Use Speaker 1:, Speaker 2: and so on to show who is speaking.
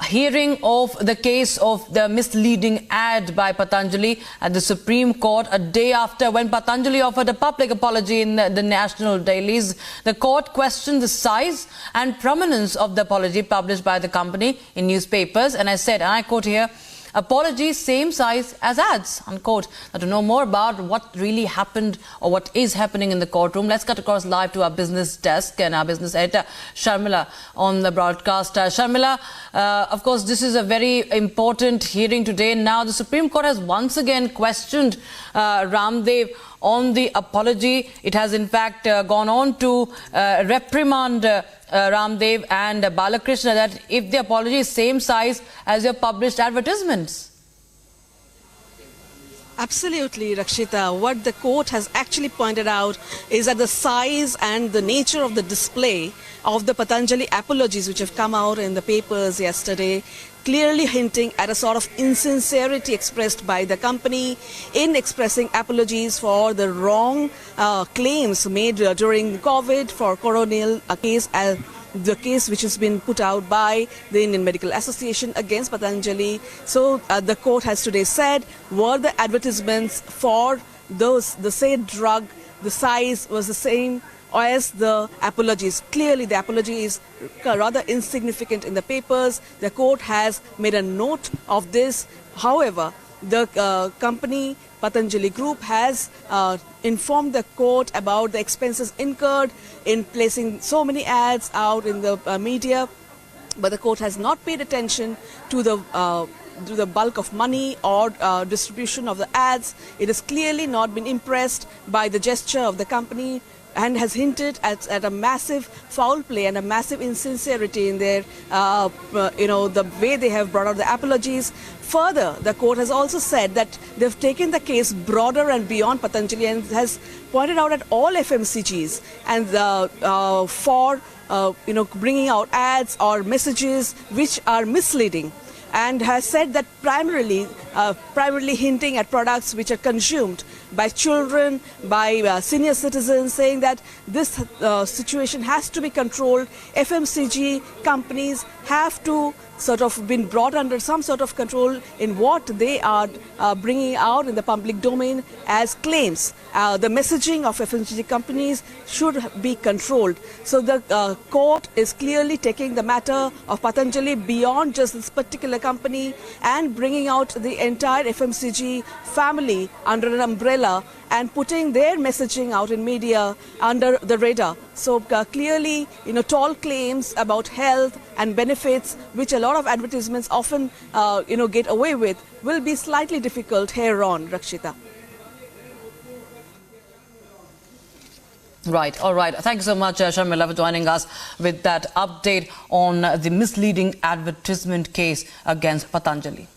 Speaker 1: hearing of the case of the misleading ad by Patanjali at the Supreme Court a day after when Patanjali offered a public apology in the national dailies. The court questioned the size and prominence of the apology published by the company in newspapers, and I said, and I quote here, "Apology same size as ads," unquote. Now, to know more about what really happened or what is happening in the courtroom, let's cut across live to our business desk and our business editor, Sharmila, on the broadcast. Sharmila, of course, this is a very important hearing today. Now, the Supreme Court has once again questioned Ramdev on the apology. It has, in fact, gone on to reprimand Ramdev and Balakrishna that if the apology is same size as your published advertisements.
Speaker 2: Absolutely, Rakshita. What the court has actually pointed out is that the size and the nature of the display of the Patanjali apologies which have come out in the papers yesterday, clearly hinting at a sort of insincerity expressed by the company in expressing apologies for the wrong claims made during COVID for coronial case, the case which has been put out by the Indian Medical Association against Patanjali. So the court has today said, were the advertisements for the said drug, the size was the same as the apologies. Clearly the apology is rather insignificant in the papers. The court has made a note of this. However, the company Patanjali Group has informed the court about the expenses incurred in placing so many ads out in the media, but the court has not paid attention to the bulk of money or distribution of the ads. It has clearly not been impressed by the gesture of the company and has hinted at a massive foul play and a massive insincerity in their, the way they have brought out the apologies. Further, the court has also said that they've taken the case broader and beyond Patanjali and has pointed out at all FMCGs and for bringing out ads or messages which are misleading, and has said that primarily hinting at products which are consumed by children, by senior citizens, saying that this situation has to be controlled. FMCG companies have to sort of been brought under some sort of control in what they are bringing out in the public domain as claims. The messaging of FMCG companies should be controlled. So the court is clearly taking the matter of Patanjali beyond just this particular company and bringing out the entire FMCG family under an umbrella and putting their messaging out in media under the radar. So clearly, tall claims about health and benefits, which a lot of advertisements often, get away with, will be slightly difficult here on, Rakshita.
Speaker 1: Right. All right. Thank you so much, Sharmila, for joining us with that update on the misleading advertisement case against Patanjali.